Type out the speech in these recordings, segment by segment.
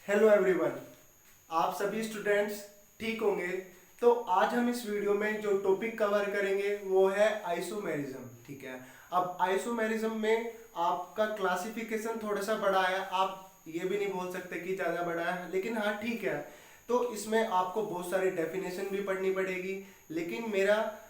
Hello everyone, आप सभी students ठीक होंगे। तो आज हम इस वीडियो में जो टॉपिक कवर करेंगे वो है आइसोमेरिज्म। ठीक है, अब आइसोमेरिज्म में आपका क्लासिफिकेशन थोड़ा सा बड़ा है, आप ये भी नहीं बोल सकते कि ज़्यादा बड़ा है, लेकिन हाँ ठीक है। तो इसमें आपको बहुत सारी डेफिनेशन भी पढ़नी पड़ेगी, लेकिन मेरा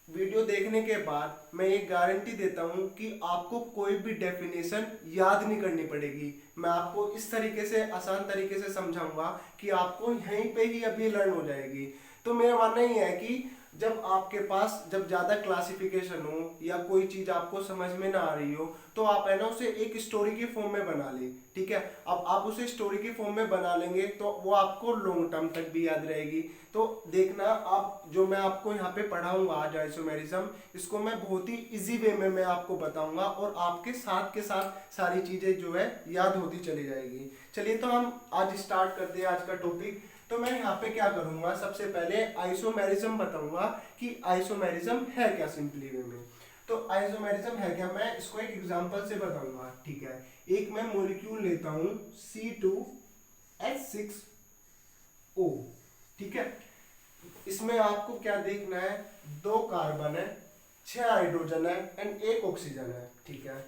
वीडियो देखने के बाद मैं ये गारंटी देता हूँ कि आपको कोई भी डेफिनेशन याद नहीं करनी पड़ेगी। मैं आपको इस तरीके से आसान तरीके से समझाऊंगा कि आपको यहीं पे ही अभी लर्न हो जाएगी। तो मेरा मानना ही है कि जब आपके पास जब ज़्यादा क्लासिफिकेशन हो या कोई चीज़ आपको समझ में ना आ रही हो, तो आप है ना उसे एक स्टोरी के फॉर्म में बना ले। ठीक है, अब आप उसे स्टोरी के फॉर्म में बना लेंगे तो वो आपको लॉन्ग टर्म तक भी याद रहेगी। तो देखना, आप जो मैं आपको यहाँ पे पढ़ाऊंगा आज आइसोमेरिज्म, इसको मैं बहुत ही इजी वे में मैं आपको बताऊंगा और आपके साथ के साथ सारी चीजें जो है याद होती चली जाएगी। चलिए तो हम आज स्टार्ट करते हैं आज का टॉपिक। तो मैं यहाँ पे क्या करूंगा, सबसे पहले आइसोमेरिज्म बताऊंगा कि आइसोमेरिज्म है क्या सिंपली वे में। तो आइसोमेरिज्म है क्या, मैं इसको एक एग्जांपल से बताऊंगा। ठीक है, एक मैं मॉलिक्यूल लेता हूं C2H6O। ठीक है, इसमें आपको क्या देखना है, 2 कार्बन है, 6 हाइड्रोजन है एंड 1 ऑक्सीजन है। ठीक है,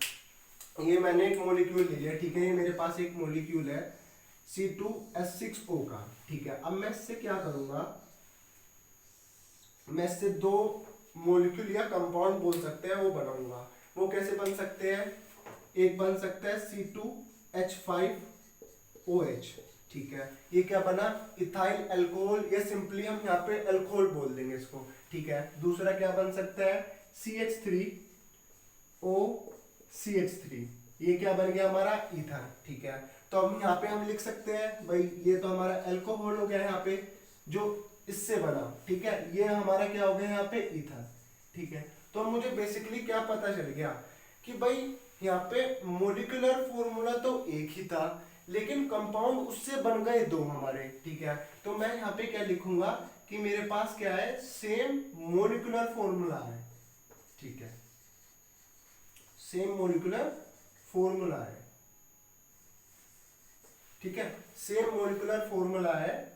ये मैंने एक मॉलिक्यूल ले लिया। ठीक है, ये मेरे पास एक मॉलिक्यूल है C2H6O का। ठीक है, अब मैं इससे क्या करूंगा, मैं इससे 2 मॉलिक्यूल या कंपाउंड बोल सकते हैं वो बनाऊंगा। वो कैसे बन सकते हैं, एक बन सकता है C2H5OH। ठीक है, ये क्या बना, इथाइल अल्कोहल, या सिंपली हम यहाँ पे अल्कोहल बोल देंगे इसको। ठीक है, दूसरा क्या बन सकता है CH3OCH3, ये क्या बन गया हमारा ईथर। ठीक है, तो अब यहाँ पे हम लिख सकते हैं भाई ये तो हमारा अल्कोहल हो गया यहाँ पे जो इससे बना। ठीक है, ये हमारा क्या हो गया यहाँ पे ईथर। ठीक है, तो मुझे बेसिकली क्या पता चल गया कि भाई यहाँ पे मोलिकुलर फॉर्मूला तो एक ही था, लेकिन कंपाउंड उससे बन गए 2 हमारे। ठीक है, तो मैं यहाँ पे क्या लिखूंगा कि मेरे पास क्या है, सेम मोलिकुलर फॉर्मूला है। ठीक है, सेम मोलिकुलर फॉर्मूला है। ठीक है, सेम मोलिकुलर फॉर्मूला है।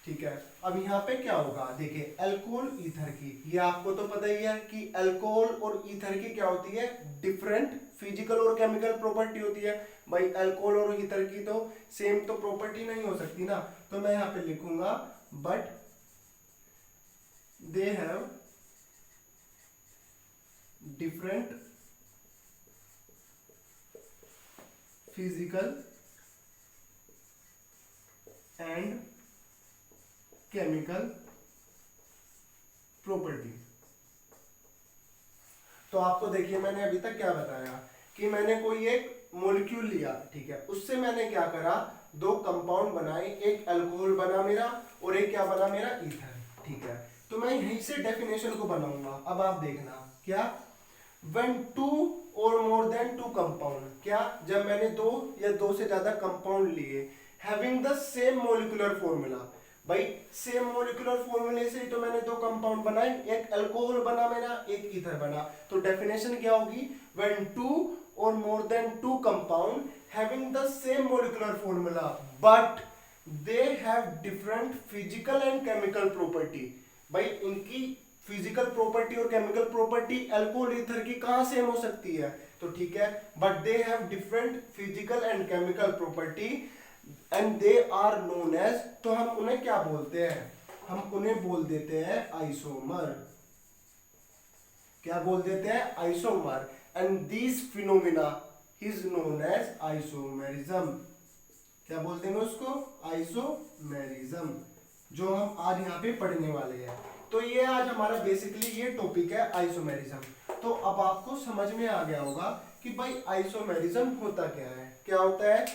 ठीक है, अब यहाँ पे क्या होगा, देखिए अल्कोहल ईथर की, ये आपको तो पता ही है कि अल्कोहल और ईथर की क्या होती है, डिफरेंट फिजिकल और केमिकल प्रॉपर्टी होती है। भाई अल्कोहल और ईथर की तो सेम तो प्रॉपर्टी नहीं हो सकती ना, तो मैं यहाँ पे लिखूंगा but they have different physical and chemical property. तो आपको देखिए मैंने अभी तक क्या बताया कि मैंने कोई एक मॉलिक्यूल लिया। ठीक है, उससे मैंने क्या करा, 2 कंपाउंड बनाए, एक अल्कोहल बना मेरा और एक क्या बना मेरा ईथर। ठीक है, तो मैं यहीं से डेफिनेशन को बनाऊंगा। अब आप देखना क्या, when 2 or more than 2 compound, क्या जब मैंने 2 या 2 से ज्यादा कंपाउंड लिए, having the same molecular formula. भाई सेम मोलिकुलर फॉर्मूले से ही तो मैंने 2 कंपाउंड बनाए, एक अल्कोहल बना मेरा, एक ईथर बना। तो डेफिनेशन क्या होगी, when 2 or more than 2 compound having the same molecular formula but they have different physical and chemical property। भाई इनकी फिजिकल प्रॉपर्टी और केमिकल प्रॉपर्टी अल्कोहल ईथर की कहां सेम हो सकती है, तो ठीक है, but they have different physical and chemical property and they are known as, तो हम उन्हें क्या बोलते हैं, हम उन्हें बोल देते हैं आइसोमर। क्या बोल देते हैं, isomer. And this phenomena is known as isomerism. क्या बोलते हैं उसको, आइसोमेरिज्म, जो हम आज यहाँ पे पढ़ने वाले हैं। तो ये आज हमारा बेसिकली ये टॉपिक है आइसोमेरिज्म। तो अब आपको समझ में आ गया होगा कि भाई आइसोमेरिज्म होता क्या है। क्या होता है,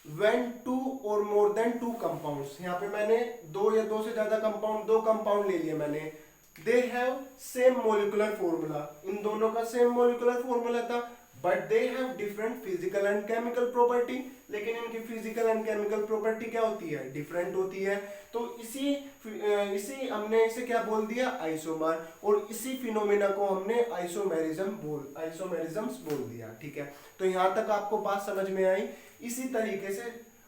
when 2 or more than 2 compounds, यहाँ पे मैंने 2 या 2 से ज्यादा कंपाउंड, 2 कंपाउंड ले लिए मैंने, they have same molecular formula, इन दोनों का सेम मोलिकुलर फॉर्मूला था, but they have different physical and chemical property, लेकिन इनकी फिजिकल एंड केमिकल प्रॉपर्टी क्या होती है, डिफरेंट होती है। तो इसी हमने इसे क्या बोल दिया, आइसोमर, और इसी फिनोमेना को हमने आइसोमेरिज्म बोल दिया। ठीक है, तो यहाँ तक आपको बात समझ में आई। इसी तरीके से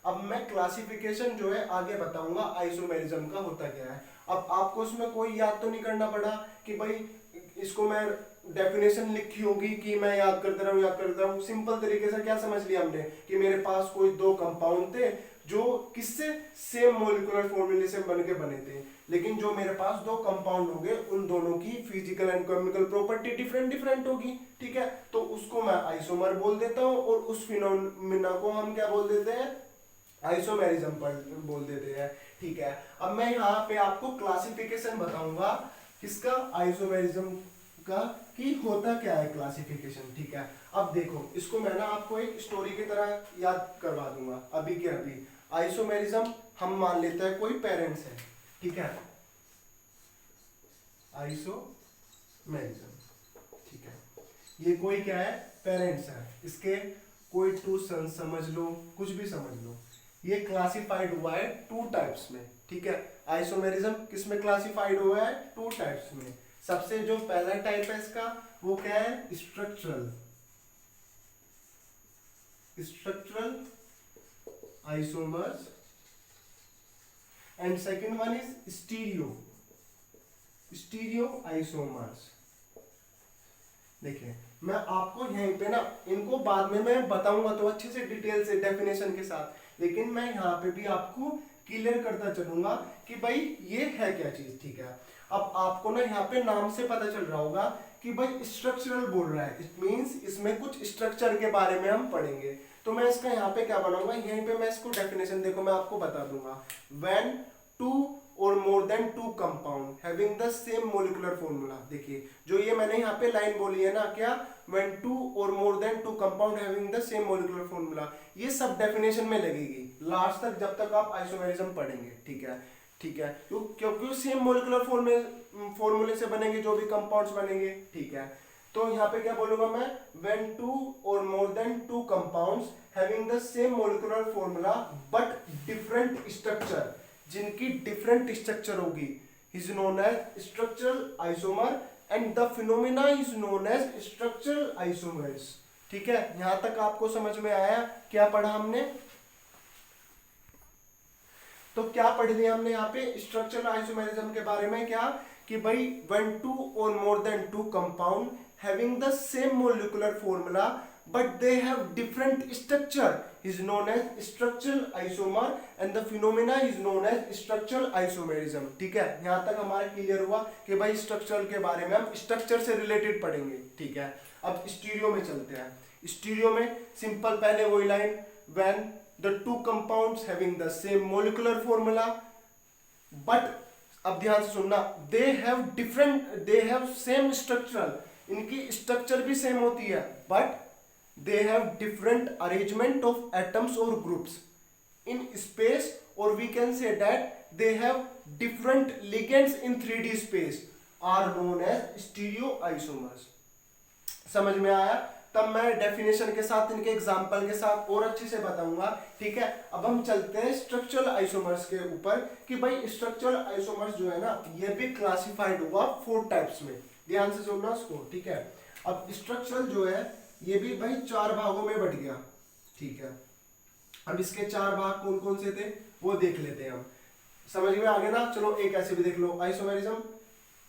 अब मैं क्लासिफिकेशन जो है आगे बताऊंगा आइसोमेरिज्म का होता क्या है। अब आपको इसमें कोई याद तो नहीं करना पड़ा कि भाई इसको मैं डेफिनेशन लिखी होगी कि मैं याद करता रहूं। सिंपल तरीके से क्या समझ लिया हमने कि मेरे पास कोई दो कंपाउंड थे जो किससे सेम मोलिकुलर फॉर्मूले से बन के बने थे, लेकिन जो मेरे पास दो कंपाउंड हो गए उन दोनों की physical and chemical property different different होगी, ठीक है। तो उसको मैं आइसोमर बोल देता हूं और उस फिनोमिना को हम क्या बोल देते हैं, आइसोमेरिज्म बोल देते हैं, ठीक है। अब मैं यहाँ पे आपको क्लासिफिकेशन बताऊंगा किसका, आइसोमेरिज्म का, कि होता क्या है क्लासिफिकेशन, ठीक है। अब देखो इसको मैं ना आपको एक स्टोरी की तरह याद करवा दूंगा अभी के अभी। आइसोमेरिज्म हम मान लेते हैं कोई पेरेंट्स है, ठीक है, आइसोमेरिज्म, ठीक है, ये कोई क्या है, पेरेंट्स है, इसके कोई टू सन समझ लो, कुछ भी समझ लो। ये क्लासिफाइड हुआ है टू टाइप्स में, ठीक है। आइसोमेरिज्म किसमें क्लासिफाइड हुआ है, टू टाइप्स में। सबसे जो पहला टाइप है इसका वो क्या है, structural isomers, and second one is stereo isomers. देखिए मैं आपको यहीं पे ना इनको बाद में मैं बताऊंगा तो अच्छे से डिटेल से डेफिनेशन के साथ, लेकिन मैं यहाँ पे भी आपको क्लियर करता चलूंगा कि भाई ये है क्या चीज, ठीक है। अब आपको ना यहाँ पे नाम से पता चल रहा होगा कि भाई स्ट्रक्चरल बोल रहा है, इट मींस इसमें कुछ स्ट्रक्चर के बारे में हम पढ़ेंगे। तो मैं इसका यहाँ पे क्या बनाऊंगा, यहीं पे मैं इसको डेफिनेशन देखो मैं आपको बता दूंगा। When two or more than two compound having the same molecular formula. देखिए जो ये मैंने यहाँ पे लाइन बोली है ना, क्या, when two or more than two compound having the same molecular formula, ये सब डेफिनेशन में लगेगी लास्ट तक जब तक आप आइसोमेरिज्म पढ़ेंगे, ठीक है, ठीक है। क्योंकि सेम मोलिकुलर फॉर्मूले से बनेंगे जो भी कंपाउंड्स बनेंगे, ठीक है। तो यहाँ पे क्या बोलूंगा मैं, when two or more than two compounds having the same molecular formula but different structure, जिनकी डिफरेंट स्ट्रक्चर होगी, is known as structural isomer and the phenomena is known as structural isomers, ठीक है। यहां तक आपको समझ में आया, क्या पढ़ा हमने, तो क्या पढ़ लिया हमने यहाँ पे स्ट्रक्चरल आइसोमेरिज्म के बारे में, क्या कि भाई when two or more than two compound having the same molecular formula but they have different structure is known as structural isomer and the phenomena is known as structural isomerism, ठीक है। यहां तक हमारा क्लियर हुआ कि भाई structural के बारे में हम स्ट्रक्चर से रिलेटेड पढ़ेंगे, ठीक है। अब स्टीरियो में चलते हैं। स्टीरियो में सिंपल पहले वही line, when the two compounds having the same molecular formula but, अब ध्यान से सुनना, they have same structural, इनकी स्ट्रक्चर भी सेम होती है but they have different arrangement of atoms or groups in space, or we can say that they have different ligands in 3D space are known as stereoisomers। समझ में आया? तब मैं definition के साथ इनके एग्जांपल के साथ और अच्छे से बताऊंगा, ठीक है। अब हम चलते हैं स्ट्रक्चरल आइसोमर्स के ऊपर कि भाई स्ट्रक्चरल आइसोमर्स जो है ना ये भी क्लासिफाइड हुआ 4 टाइप्स में, ध्यान से सुनना उसको, ठीक है। अब स्ट्रक्चरल जो है ये भी भाई 4 भागों में बट गया, ठीक है। अब इसके 4 भाग कौन कौन से थे वो देख लेते हैं हम, समझ में आ गया ना। चलो एक ऐसे भी देख लो, आइसोमेरिज्म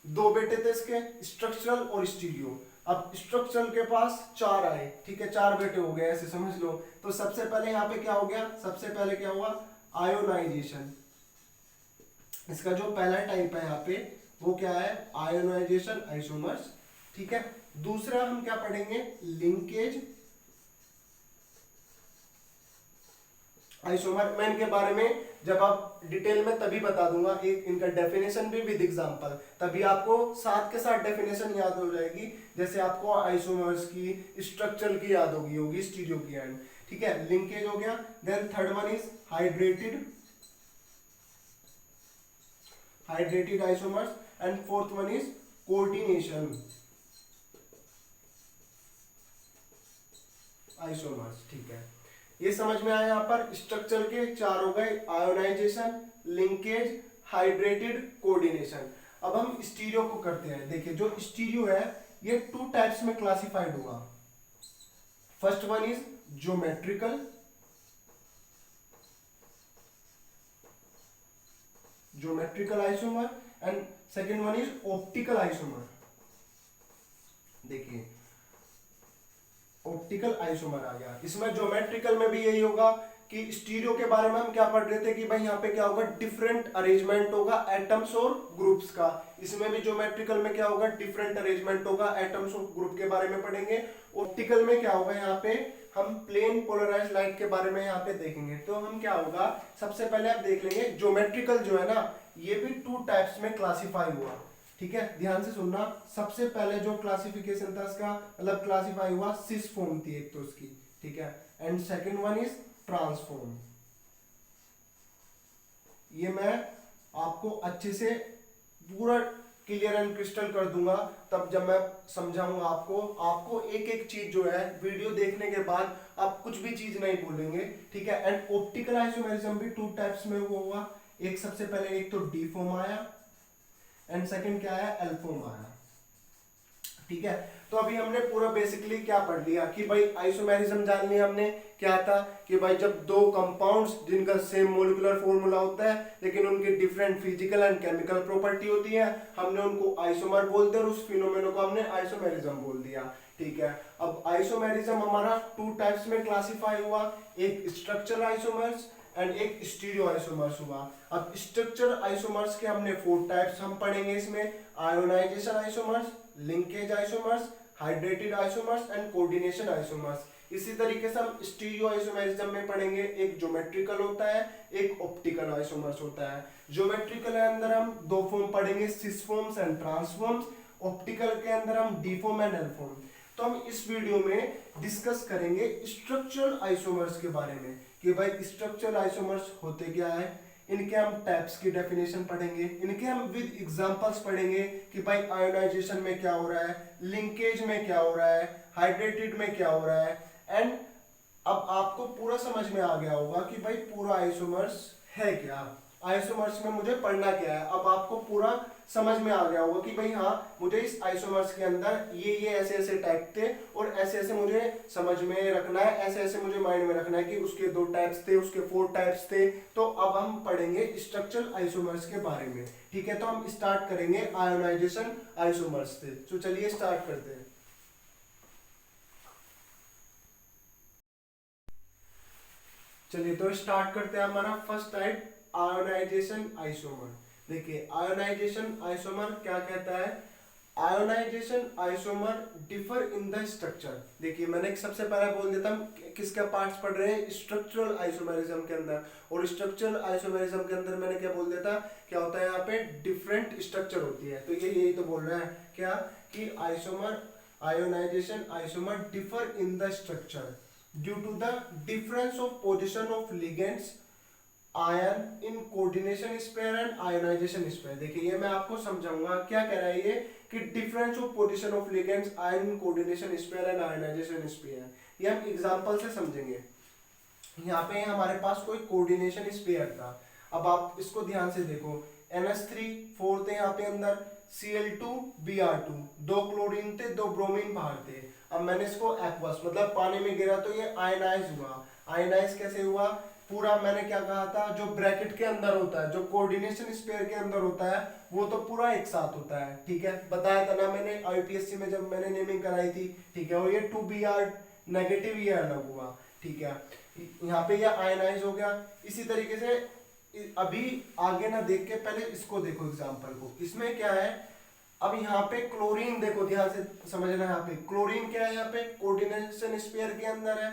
2 बेटे थे इसके, स्ट्रक्चरल और स्टीरियो। अब स्ट्रक्चरल के पास 4 आए, ठीक है, 4 बेटे हो गए, ऐसे समझ लो। तो सबसे पहले यहाँ पे क्या हो गया, सबसे पहले क्या हुआ, आयोनाइजेशन। इसका जो पहला टाइप है यहाँ पे वो क्या है, आयोनाइजेशन आइसोमर्स, ठीक है। दूसरा हम क्या पढ़ेंगे, लिंकेज आइसोमर। मैं इनके बारे में जब आप डिटेल में तभी बता दूंगा, एक इनका डेफिनेशन भी विद एग्जांपल, तभी आपको साथ के साथ डेफिनेशन याद हो जाएगी, जैसे आपको आइसोमर्स की स्ट्रक्चर की याद होगी स्टीरियो की एंड, ठीक है। लिंकेज हो गया। Then third one is hydrated isomers and fourth one is coordination isomers, ठीक है। ये समझ में आया, यहाँ पर स्ट्रक्चर के 4 हो गए, आयोनाइजेशन, लिंकेज, हाइड्रेटेड, कोऑर्डिनेशन। अब हम स्टीरियो को करते हैं। देखिए जो स्टीरियो है ये 2 टाइप्स में क्लासिफाइड हुआ। First one is geometrical geometrical isomer and second one is optical isomer. देखिए ऑप्टिकल आइसोमर आ गया। इसमें ज्योमेट्रिकल में भी यही होगा कि स्टीरियो के बारे में हम क्या पढ़ रहे थे कि भाई यहाँ पे क्या होगा, डिफरेंट अरेंजमेंट होगा एटम्स और ग्रुप्स का। इसमें भी ज्योमेट्रिकल में क्या होगा, डिफरेंट अरेंजमेंट होगा एटम्स और ग्रुप के बारे में पढ़ेंगे। ऑप्टिकल में क्या होगा, यहाँ पे हम प्लेन पोलराइज्ड लाइट के बारे में यहाँ पे देखेंगे। तो हम क्या होगा, सबसे पहले आप देख लेंगे ज्योमेट्रिकल जो है ना, ये भी 2 टाइप्स में क्लासिफाई हुआ। ठीक है, ध्यान से सुनना। सबसे पहले जो क्लासिफिकेशन था इसका, मतलब क्लासिफाई हुआ, सिस फॉर्म थी एक तो उसकी। ठीक है, and second one is transform. ये मैं आपको अच्छे से पूरा क्लियर एंड क्रिस्टल कर दूंगा तब जब मैं समझाऊंगा आपको एक एक चीज जो है वीडियो देखने के बाद आप कुछ भी चीज नहीं भूलेंगे। ठीक है, एंड ऑप्टिकल आइसोमेरिज्म भी 2 टाइप्स में वो हुआ। एक सबसे पहले एक तो डी फॉर्म आया एंड सेकंड क्या आया, एल फॉर्म आया। ठीक है, तो अभी हमने पूरा बेसिकली क्या पढ़ लिया कि भाई आइसोमेरिज्म जान लिया हमने। क्या था कि भाई जब 2 कंपाउंड्स जिनका सेम मोलिकुलर फॉर्मूला होता है लेकिन उनकी different physical and chemical property होती है, हमने उनको आइसोमर बोलते हैं और उस फिनोमेना को हमने आइसोमेरिज्म बोल दिया। ठीक है, अब आइसोमेरिज्म हमारा 2 टाइप्स में क्लासिफाई हुआ, एक स्ट्रक्चरल आइसोमर्स एंड एक स्टीरियो आइसोमर्स हुआ। अब स्ट्रक्चरल आइसोमर्स के हमने 4 टाइप्स हम पढ़ेंगे इसमें, ionization isomers, linkage isomers, hydrated isomers and coordination isomers. इसी तरीके से हम स्टीरियो आइसोमेरिज्म में पढ़ेंगे, एक ज्योमेट्रिकल होता है, एक ऑप्टिकल आइसोमर्स होता है। ज्योमेट्रिकल के अंदर हम 2 फॉर्म पढ़ेंगे, सिस फॉर्म्स एंड ट्रांसफॉर्म्स। ऑप्टिकल के अंदर हम D form and L form. तो हम इस वीडियो में डिस्कस करेंगे स्ट्रक्चरल आइसोमर्स के बारे में कि भाई स्ट्रक्चरल आइसोमर्स होते क्या है, इनके हम टाइप्स की डेफिनेशन पढ़ेंगे, इनके हम विद एग्जांपल्स पढ़ेंगे कि भाई आयोनाइजेशन में क्या हो रहा है, लिंकेज में क्या हो रहा है, हाइड्रेटेड में क्या हो रहा है। एंड अब आपको पूरा समझ में आ गया होगा कि भाई पूरा आइसोमर्स है क्या, आइसोमर्स में मुझे पढ़ना क्या है। अब आपको पूरा समझ में आ गया होगा कि भाई हाँ, मुझे इस आइसोमर्स के अंदर ये ऐसे ऐसे टाइप थे और ऐसे ऐसे मुझे समझ में रखना है, ऐसे ऐसे मुझे माइंड में रखना है कि उसके 2 टाइप्स थे, उसके 4 टाइप्स थे। तो अब हम पढ़ेंगे स्ट्रक्चरल आइसोमर्स के बारे में। ठीक है, तो हम स्टार्ट करेंगे आयोनाइजेशन आइसोमर्स से। तो चलिए स्टार्ट करते हैं। चलिए तो स्टार्ट करते हैं। हमारा फर्स्ट टाइप आयोनाइजेशन आइसोमर। देखिए आयोनाइजेशन आइसोमर क्या कहता है, ionization isomer differ in the structure. देखिए मैंने सबसे पहले बोल देता हूँ किसका पार्ट्स पढ़ रहे हैं, स्ट्रक्चरल आइसोमेरिज्म के अंदर। और स्ट्रक्चरल आइसोमेरिज्म के अंदर मैंने क्या बोल देता, क्या होता है यहाँ पे डिफरेंट स्ट्रक्चर होती है। तो ये यही तो बोल रहा है क्या कि isomer ionization isomer differ in the structure due to the difference of position of ligands ion in coordination sphere and ionization sphere. देखिए ये मैं आपको समझाऊंगा क्या कह रहा है ये कि difference of position of ligands ion in coordination sphere and ionization sphere. ये हम एग्जांपल से समझेंगे। यहाँ पे हमारे पास कोई कोऑर्डिनेशन स्पेयर था। अब आप इसको ध्यान से देखो, NH3 थे यहाँ पे अंदर, Cl2Br2, 2 क्लोरीन थे, 2 ब्रोमीन बाहर थे। अब मैंने इसको एक्वस मतलब पानी में गिरा तो ये आयनाइज हुआ। आयनाइज कैसे हुआ, पूरा मैंने क्या कहा था, जो ब्रैकेट के अंदर होता है, जो कोऑर्डिनेशन स्पेयर के अंदर होता है वो तो पूरा एक साथ होता है। ठीक है, बताया था ना मैंने IPSC में जब मैंने नेमिंग कराई थी। ठीक है, और ये 2Br नेगेटिव ये अलग हुआ। ठीक है, यहाँ पे ये आयनाइज हो गया। इसी तरीके से अभी आगे ना देख के पहले इसको देखो एग्जांपल को। इसमें क्या है, अब यहाँ पे क्लोरीन देखो, ध्यान से समझना। यहाँ पे क्लोरीन क्या है, यहाँ पे कोऑर्डिनेशन स्पेयर के अंदर है।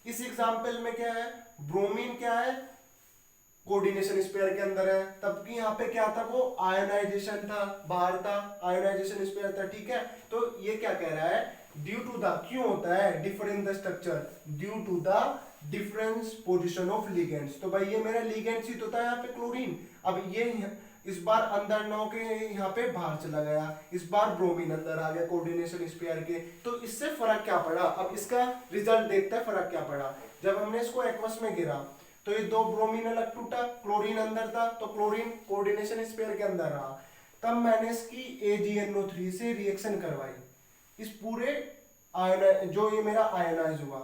इस एग्जांपल में क्या है, ब्रोमीन क्या है, कोऑर्डिनेशन स्पेयर के अंदर है। तब कि यहाँ पे क्या था, वो आयोनाइजेशन था, बाहर था, आयोनाइजेशन स्पेयर था। ठीक है, तो ये क्या कह रहा है, ड्यू टू द, क्यों होता है differ in the structure, due to the difference position of ligands. तो भाई ये मेरा लिगेंड्स ही तो था यहाँ पे क्लोरीन। अब ये इस बार अंदर न के यहाँ पे बाहर चला गया, इस बार ब्रोमीन अंदर आ गया कोऑर्डिनेशन स्पेयर के। तो इससे फर्क क्या पड़ा, अब इसका रिजल्ट देखते हैं फर्क क्या पड़ा। जब हमने इसको एक्वस में गिरा तो ये 2 ब्रोमीन अलग टूटा, क्लोरीन अंदर था, तो क्लोरीन कोऑर्डिनेशन स्पेयर के अंदर रहा। तब मैंने इसकी AgNO3 से रिएक्शन करवाई, इस पूरे आयन जो ये मेरा आयनाइज हुआ।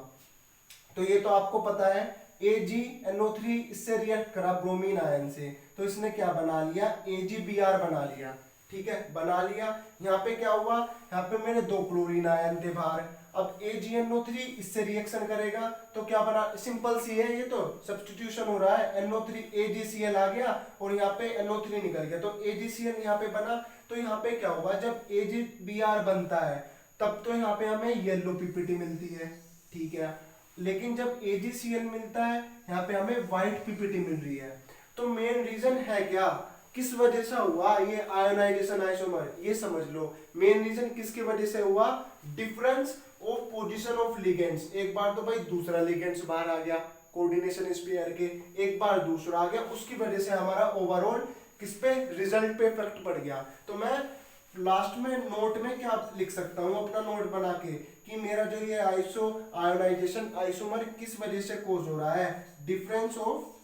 तो ये तो आपको पता है AgNO3 इससे रिएक्ट करा ब्रोमीन आयन से, तो इसने क्या बना लिया, AgBr बना लिया। ठीक है, बना लिया। यहाँ पे क्या हुआ, यहाँ पे मेरे 2 क्लोरीन आयन थे बाहर। अब AgNO3 इससे रिएक्शन करेगा तो क्या बना, सिंपल सी है, ये तो सब्स्टिट्यूशन हो रहा है। NO3 AgCl आ गया और यहाँ पे NO3 निकल गया, तो AgCl यहाँ पे बना। तो यहाँ पे क्या होगा, जब AgBr बनता है तब तो यहाँ पे हमें येलो पीपीटी मिलती है। ठीक है, लेकिन जब AgCl मिलता है यहाँ पे हमें व्हाइट पीपीटी मिल रही है। तो मेन रीजन है क्या, किस वजह से हुआ ये आयोनाइजेशन आइसोमर, ये समझ लो। मेन रीजन किसकी वजह से हुआ, difference of position of ligands. एक बार तो भाई दूसरा लिगेंड्स बाहर आ गया कोऑर्डिनेशन स्पेयर के, एक बार दूसरा आ गया, उसकी वजह से हमारा ओवरऑल किस पे, रिजल्ट पे इफेक्ट पड़ गया। तो मैं लास्ट में नोट में क्या लिख सकता हूँ अपना नोट बना के, कि मेरा जो ये आयोनाइजेशन आइसोमर किस वजह से कोज हो रहा है, डिफरेंस ऑफ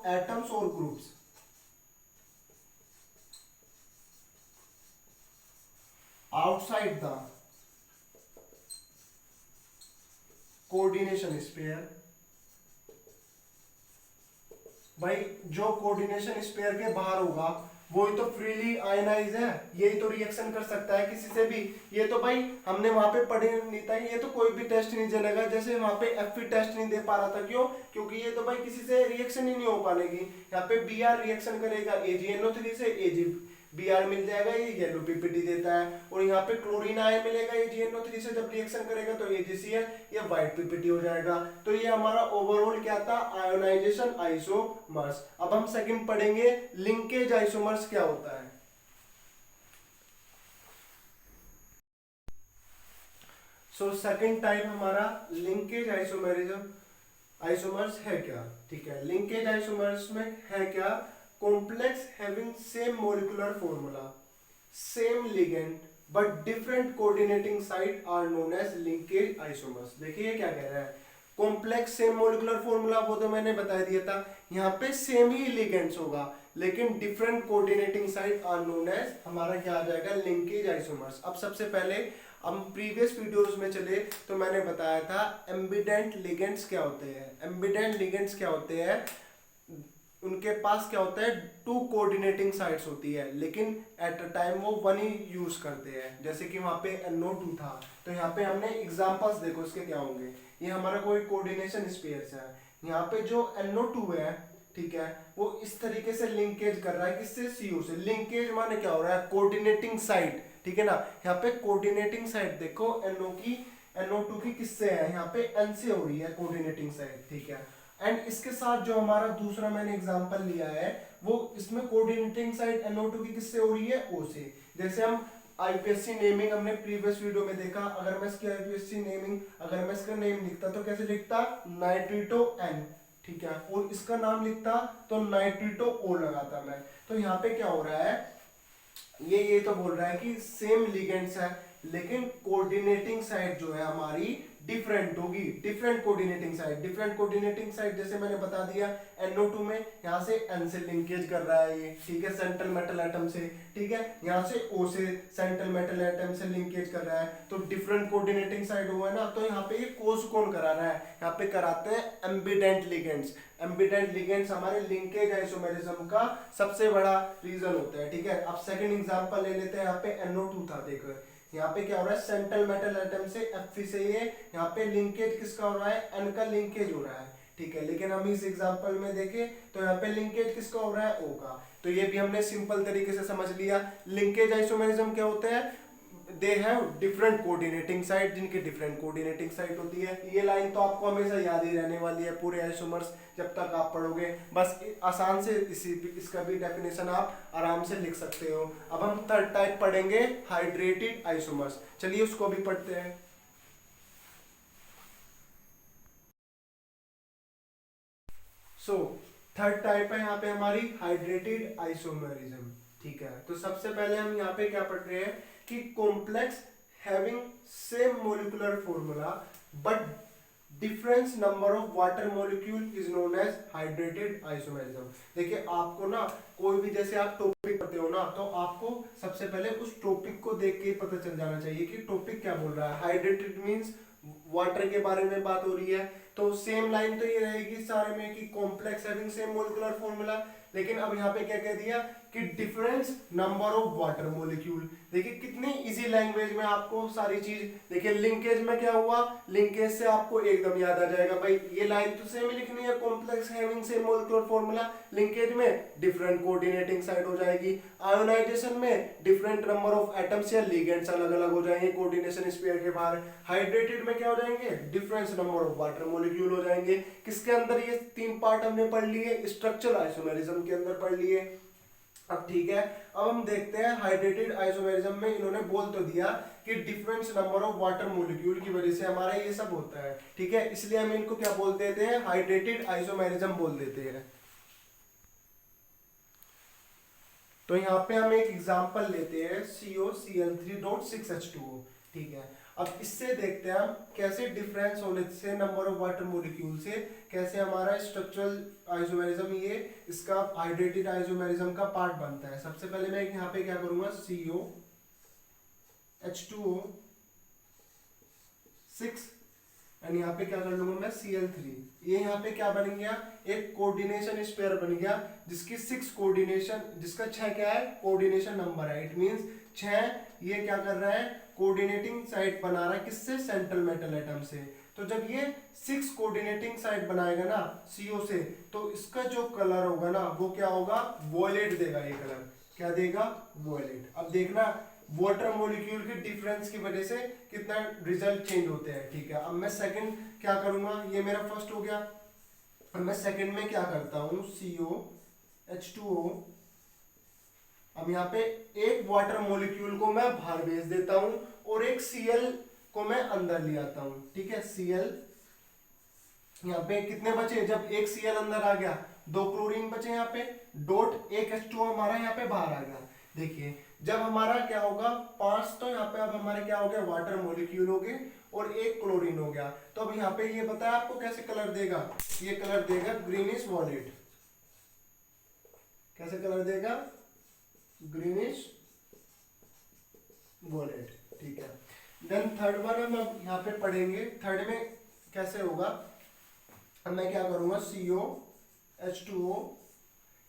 एटम्स और groups outside the coordination sphere. भाई जो कोऑर्डिनेशन स्पेयर के बाहर होगा वो ही तो फ्रीली आयनाइज है, यही तो रिएक्शन कर सकता है किसी से भी। ये तो भाई हमने वहां पे पढ़े नहीं था, ये तो कोई भी टेस्ट नहीं चलेगा। जैसे वहां पे Fe टेस्ट नहीं दे पा रहा था, क्यों, क्योंकि ये तो भाई किसी से रिएक्शन ही नहीं हो पाने की। यहाँ पे Br रिएक्शन करेगा AgNO3 से, AgBr मिल जाएगा, ये येलो पीपीटी देता है। और यहाँ पे क्लोरीन आयन मिलेगा AgNO3 से, जब रिएक्शन करेगा तो AgCl, ये व्हाइट पीपीटी हो जाएगा। तो ये हमारा ओवरऑल क्या था, आयोनाइजेशन आइसोमर्स। अब हम सेकंड पढ़ेंगे लिंकेज आइसोमर्स क्या होता है। सो सेकंड टाइप हमारा लिंकेज आइसोमर्स है क्या। ठीक है, लिंकेज आइसोमर्स में है क्या, complex having same molecular formula, same ligand but different coordinating site are known as linkage isomers. देखिए क्या कह रहा है, कॉम्प्लेक्स सेम मॉलिक्यूलर फॉर्मूला, वो तो मैंने बता दिया था। यहाँ पे सेम ही लिगेंड्स होगा लेकिन different coordinating site are known as, हमारा क्या आ जाएगा, लिंकेज आइसोमर्स। अब सबसे पहले हम प्रीवियस वीडियोस में चले तो मैंने बताया था एम्बिडेंट लिगेंड्स क्या होते हैं। एम्बिडेंट लिगेंड्स क्या होते हैं, उनके पास क्या होता है, 2 कोऑर्डिनेटिंग साइट्स होती है लेकिन एट अ टाइम वो 1 ही यूज करते हैं। जैसे कि वहां पे NO2 था, तो यहाँ पे हमने एग्जांपल्स देखो इसके क्या होंगे। ये हमारा कोई कोऑर्डिनेशन स्पेयर्स है, यहाँ पे जो NO2 है, ठीक है, वो इस तरीके से लिंकेज कर रहा है किससे, CO से। लिंकेज माने क्या हो रहा है, कोऑर्डिनेटिंग साइट, ठीक है ना। यहाँ पे कोऑर्डिनेटिंग साइट देखो NO2 की किससे है, यहाँ पे N से हो रही है कोऑर्डिनेटिंग साइट, ठीक है। एंड इसके साथ जो हमारा दूसरा मैंने एग्जांपल लिया है, वो इसमें कोऑर्डिनेटिंग साइड NO2 की किससे हो रही है, O से। जैसे हम आईपीएससी नेमिंग हमने प्रीवियस वीडियो में देखा, अगर मैं इसकी आईपीएससी नेमिंग, अगर मैं इसका नेम लिखता तो कैसे लिखता, नाइट्रिटो N, ठीक है, और इसका नाम लिखता तो नाइट्रिटो O लगाता मैं। तो यहाँ पे क्या हो रहा है, ये तो बोल रहा है कि सेम लिगेंड्स है लेकिन कोऑर्डिनेटिंग साइड जो है हमारी डिफरेंट होगी, डिफरेंट कोऑर्डिनेटिंग साइड जैसे मैंने बता दिया NO2 में यहाँ से N से लिंकेज कर रहा है ये, ठीक है, सेंट्रल मेटल एटम से, ठीक है, यहाँ से O से सेंट्रल मेटल एटम से लिंकेज कर रहा है, तो डिफरेंट कोऑर्डिनेटिंग साइड हुआ है ना। तो यहाँ पे ये कोस कौन करा रहा है, यहाँ पे कराते हैं एम्बिडेंट लिगेंड्स। एम्बिडेंट लिगेंड्स हमारे लिंकेज आइसोमेरिज्म का सबसे बड़ा रीजन होता है, ठीक है। अब सेकंड एग्जांपल ले लेते हैं, यहाँ पे NO2 था, देखो यहाँ पे क्या हो रहा है, सेंट्रल मेटल एटम से Fe से ये यहाँ पे लिंकेज किसका हो रहा है, N का लिंकेज हो रहा है, ठीक है। लेकिन हम इस एग्जांपल में देखें तो यहाँ पे लिंकेज किसका हो रहा है, O का। तो ये भी हमने सिंपल तरीके से समझ लिया। लिंकेज आइसोमेरिज्म क्या होता है, दे हैव डिफरेंट कोऑर्डिनेटिंग साइट, जिनकी डिफरेंट कोऑर्डिनेटिंग साइट होती है। ये लाइन तो आपको हमेशा याद ही रहने वाली है पूरे आइसोमर्स जब तक आप पढ़ोगे, बस आसान से इसका भी डेफिनेशन आप आराम से लिख सकते हो। अब हम थर्ड टाइप पढ़ेंगे, हाइड्रेटेड आइसोमर्स। चलिए उसको भी पढ़ते हैं। सो थर्ड टाइप है यहाँ पे हमारी हाइड्रेटेड आइसोमेरिज्म, ठीक है। तो सबसे पहले हम यहाँ पे क्या पढ़ रहे हैं कि complex having same molecular formula but difference number of water molecule is known as hydrated isomerism. देखिए आपको ना कोई भी, जैसे आप टॉपिक पढ़ते हो ना, तो आपको सबसे पहले उस टॉपिक को देख के ही पता चल जाना चाहिए कि टॉपिक क्या बोल रहा है। हाइड्रेटेड मींस वाटर के बारे में बात हो रही है, तो सेम लाइन तो ये रहेगी सारे में कि complex having same molecular formula. लेकिन अब यहाँ पे क्या कह दिया कि difference number of water molecule. देखिए कितनी इजी लैंग्वेज में आपको सारी चीज। देखिए लिंकेज में क्या हुआ, लिंकेज से आपको एकदम याद आ जाएगा भाई ये लाइन तो सेम लिखनी है, complex having same molecular formula. Linkage में डिफरेंट कोऑर्डिनेटिंग साइड हो जाएगी। आयोनाइजेशन में डिफरेंट नंबर ऑफ एटम्स या लिगेंड्स अलग अलग हो जाएंगे कोऑर्डिनेशन स्फीयर के बाहर। हाइड्रेटेड में क्या हो जाएंगे, difference number of water molecule हो जाएंगे। किसके अंदर, ये तीन पार्ट हमने पढ़ लिए, स्ट्रक्चरल आइसोमेरिज्म के अंदर पढ़ लिए। अब ठीक है, अब हम देखते हैं हाइड्रेटेड आइसोमेरिज्म में इन्होंने बोल तो दिया कि difference number of water molecule की वजह से हमारा ये सब होता है, ठीक है, इसलिए हम इनको क्या बोल देते हैं, हाइड्रेटेड आइसोमेरिज्म बोल देते हैं। तो यहाँ पे हम एक एग्जांपल लेते हैं COCl3.6H2O, ठीक है। अब इससे देखते हैं हम कैसे डिफरेंस होने से नंबर ऑफ वाटर मॉलिक्यूल से कैसे हमारा स्ट्रक्चरल आइसोमेरिज्म ये इसका हाइड्रेटेड आइसोमेरिज्म का पार्ट बनता है। सबसे पहले मैं यहाँ पे क्या करूंगा, COH2O6 एंड यहाँ पे क्या कर लूंगा मैं Cl3। ये यहाँ पे क्या बन गया, एक कोऑर्डिनेशन स्पेयर बन गया जिसकी 6 कोऑर्डिनेशन, जिसका 6 क्या है, कोऑर्डिनेशन नंबर है। इट मींस 6 ये क्या कर रहा है, कोऑर्डिनेटिंग साइड बना रहा है किससे, सेंट्रल मेटल एटम से। तो जब ये 6 कोऑर्डिनेटिंग साइड बनाएगा ना CO से, तो इसका जो कलर होगा ना वो क्या होगा, वॉयलेट देगा। ये कलर क्या देगा, वॉयलेट। अब देखना वाटर मॉलिक्यूल के डिफरेंस की वजह से कितना रिजल्ट चेंज होते हैं, ठीक है। अब मैं सेकंड क्या करूंगा, ये मेरा फर्स्ट हो गया। अब मैं सेकंड में क्या करता हूं, COH2O। अब यहाँ पे एक वाटर मॉलिक्यूल को मैं बाहर भेज देता हूं और एक Cl को मैं अंदर ले आता हूं, ठीक है। Cl यहाँ पे कितने बचे, जब एक Cl अंदर आ गया 2 क्लोरीन बचे यहाँ पे, डॉट एक H2O हमारा यहाँ पे बाहर आ गया। देखिए जब हमारा क्या होगा 5, तो यहाँ पे अब हमारे क्या हो गया, वाटर मॉलिक्यूल हो गए और एक क्लोरीन हो गया। तो अब यहाँ पे ये पता है आपको कैसे कलर देगा, ये कलर देगा ग्रीनिश वॉयलेट। कैसे कलर देगा, ग्रीनिश वॉयलेट, ठीक है। देन थर्ड वन हम अब यहाँ पे पढ़ेंगे, थर्ड में कैसे होगा। अब मैं क्या करूंगा, COH2O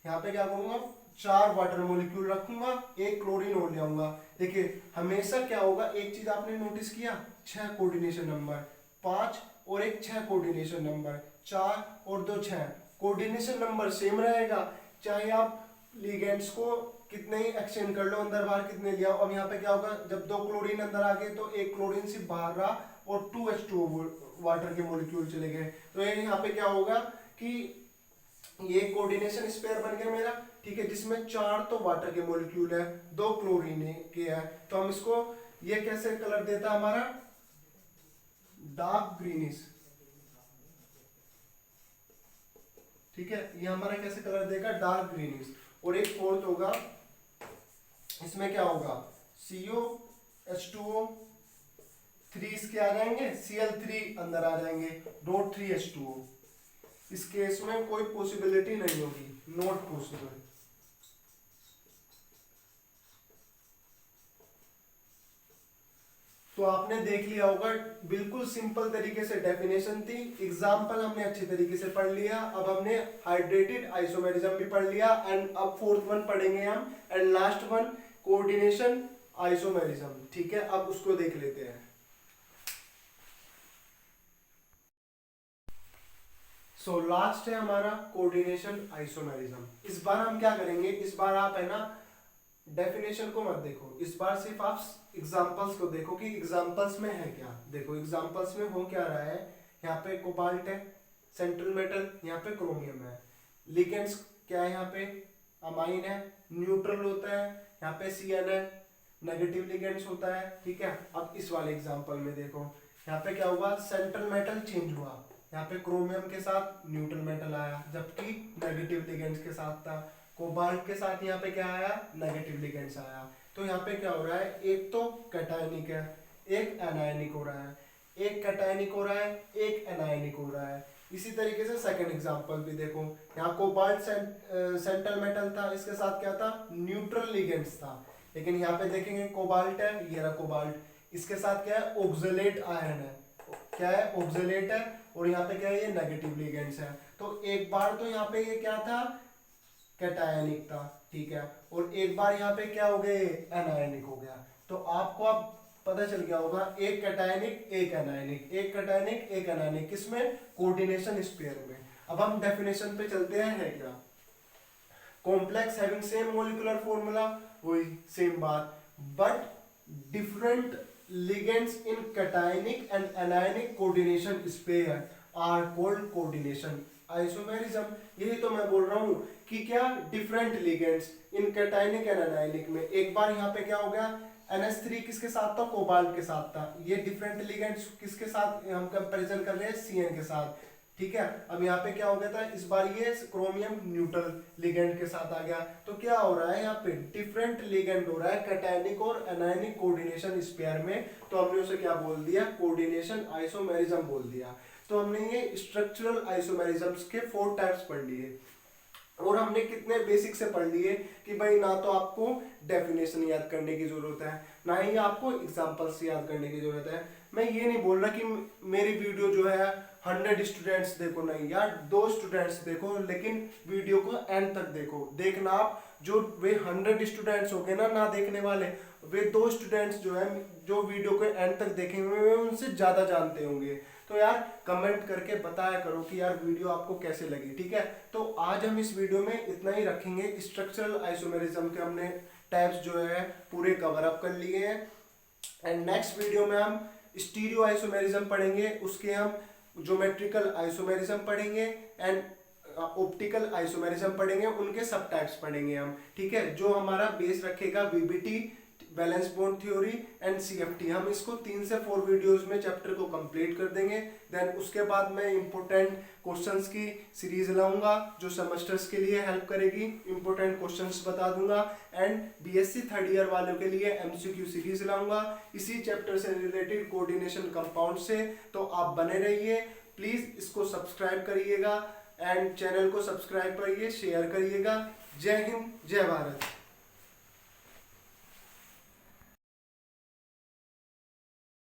यहाँ पे क्या करूंगा, 4 वाटर मॉलिक्यूल रखूंगा, एक क्लोरीन और ले आऊंगा। देखिए हमेशा क्या होगा, एक चीज आपने नोटिस किया, 6 कोऑर्डिनेशन नंबर, 5 और एक 6 कोऑर्डिनेशन नंबर, 4 और 2 6 कोऑर्डिनेशन नंबर सेम रहेगा, चाहे आप लिगेंड्स को कितने ही एक्सचेंज कर लो, अंदर बाहर कितने लिया। अब यहाँ पे क्या होगा, जब 2 क्लोरीन अंदर आ गए तो एक क्लोरीन सिर्फ बाहर रहा और 2 H2O वाटर के मॉलिक्यूल चले गए। तो ये यहाँ पे क्या होगा कि ये कोऑर्डिनेशन स्पेयर बन गया मेरा, ठीक है, जिसमें 4 तो वाटर के मॉलिक्यूल है, 2 क्लोरीन के है। तो हम इसको ये कैसे कलर देता हमारा, डार्क ग्रीनिश, ठीक है। ये हमारा कैसे कलर देगा, डार्क ग्रीनिश। और एक फोर्थ होगा, इसमें क्या होगा, COH2O 3 इसके आ जाएंगे, Cl3 अंदर आ जाएंगे, डॉट 3H2O। इस केस में कोई पॉसिबिलिटी नहीं होगी, नॉट पॉसिबल। तो आपने देख लिया होगा, बिल्कुल सिंपल तरीके से डेफिनेशन थी, एग्जांपल हमने अच्छे तरीके से पढ़ लिया। अब हमने हाइड्रेटेड आइसोमेरिज्म भी पढ़ लिया एंड अब फोर्थ वन पढ़ेंगे हम, and last one coordination isomerism, ठीक है। अब उसको देख लेते हैं। सो लास्ट है हमारा कोऑर्डिनेशन आइसोमेरिज्म। इस बार हम क्या करेंगे, इस बार आप है ना डेफिनेशन को मत देखो, इस बार सिर्फ आप एग्जांपल्स को देखो कि एग्जांपल्स में है क्या। देखो एग्जांपल्स में हो क्या रहा है, यहाँ पे कोबाल्ट है, सेंट्रल मेटल, यहाँ पे क्रोमियम है, लिगेंड्स क्या है, यहाँ पे अमाइन है, न्यूट्रल होता है, यहाँ पे Cn है, नेगेटिव लिगेंड्स होता है, ठीक है। अब इस वाले एग्जांपल में देखो, यहाँ पे क्या हुआ, सेंट्रल मेटल चेंज हुआ, यहाँ पे क्रोमियम के साथ न्यूट्रल मेटल आया, जबकि नेगेटिव लिगेंड्स के साथ था। कोबाल्ट के साथ यहाँ पे क्या आया, नेगेटिव लिगेंड्स आया। तो यहाँ पे क्या हो रहा है, एक तो कैटायनिक है, एक एनायनिक हो रहा है, एक कैटायनिक हो रहा है, एक एनायनिक हो रहा है। इसी तरीके से सेकंड एग्जांपल भी देखो, यहाँ कोबाल्ट सेंट्रल मेटल था, इसके साथ क्या था, न्यूट्रल लिगेंड्स था। लेकिन यहाँ पे देखेंगे कोबाल्ट है, ये रहा कोबाल्ट, इसके साथ क्या है, ऑक्सलेट आयन है, क्या है, ऑक्सलेट है, और यहाँ पे क्या है, ये नेगेटिव लिगेंड्स है। तो एक बार तो यहाँ पे ये क्या था, कैटायनिक था, ठीक है, और एक बार यहाँ पे क्या हो गया, ये एनायनिक हो गया। तो आपको अब पता चल गया होगा, एक कैटायनिक एक एनायनिक, एक कैटायनिक एक एनायनिक, किसमें, कोऑर्डिनेशन स्पेयर में। अब हम डेफिनेशन पे चलते हैं, है क्या, complex having same molecular formula, वही सेम बात, but different ligands in cationic and anionic coordination pair are called coordination isomerism। यही तो मैं बोल रहा हूँ कि क्या, different ligands in cationic and anionic में, एक बार यहाँ पे क्या हो गया, NH3 किसके साथ था, कोबाल्ट के साथ था, ये डिफरेंट ligands किसके साथ हम कंपैरिजन कर रहे हैं, CN के साथ, ठीक है। अब यहाँ पे क्या हो गया था, इस बार ये क्रोमियम न्यूट्रल लिगेंड के साथ आ गया। तो क्या हो रहा है, यहाँ पे डिफरेंट लिगेंड हो रहा है कैटायनिक और एनायनिक कोऑर्डिनेशन स्पेयर में। तो हमने उसे क्या बोल दिया, कोऑर्डिनेशन आइसोमेरिज्म बोल दिया। तो हमने ये स्ट्रक्चरल आइसोमेरिज्म्स के 4 टाइप्स पढ़ लिए, और हमने कितने बेसिक से पढ़ लिए कि भाई ना तो आपको डेफिनेशन याद करने की जरूरत है, ना ही आपको एग्जांपल्स याद करने की जरूरत है। मैं ये नहीं बोल रहा कि मेरी वीडियो जो है 100 स्टूडेंट्स देखो, नहीं यार, 2 स्टूडेंट्स देखो, लेकिन वीडियो को एंड तक देखो। देखना आप, जो वे 100 स्टूडेंट्स हो गए ना देखने वाले, वे 2 स्टूडेंट्स जो है जो वीडियो को एंड तक देखेंगे, वे उनसे ज्यादा जानते होंगे। तो यार कमेंट करके बताया करो कि यार वीडियो आपको कैसे लगी, ठीक है। तो आज हम इस वीडियो में इतना ही रखेंगे। स्ट्रक्चरल आइसोमेरिज्म के हमने टाइप्स जो है पूरे कवर अप कर लिए हैं, एंड नेक्स्ट वीडियो में हम स्टीरियो आइसोमेरिज्म पढ़ेंगे, उसके हम ज्योमेट्रिकल आइसोमेरिज्म पढ़ेंगे एंड ऑप्टिकल आइसोमेरिज्म पढ़ेंगे, उनके सब टाइप्स पढ़ेंगे हम, ठीक है। जो हमारा बेस रखेगा VBT, valence bond theory and CFT. हम इसको 3 से 4 वीडियोस में चैप्टर को कंप्लीट कर देंगे। देन उसके बाद मैं इंपॉर्टेंट क्वेश्चंस की सीरीज लाऊंगा जो सेमेस्टर्स के लिए हेल्प करेगी, इंपॉर्टेंट क्वेश्चंस बता दूंगा, एंड बीएससी 3rd ईयर वालों के लिए एमसीक्यू सीरीज लाऊंगा इसी चैप्टर से रिलेटेड, कोऑर्डिनेशन कंपाउंड से। तो आप बने रहिए, प्लीज इसको सब्सक्राइब करिएगा एंड चैनल को सब्सक्राइब करिए, शेयर करिएगा। जय हिंद, जय भारत।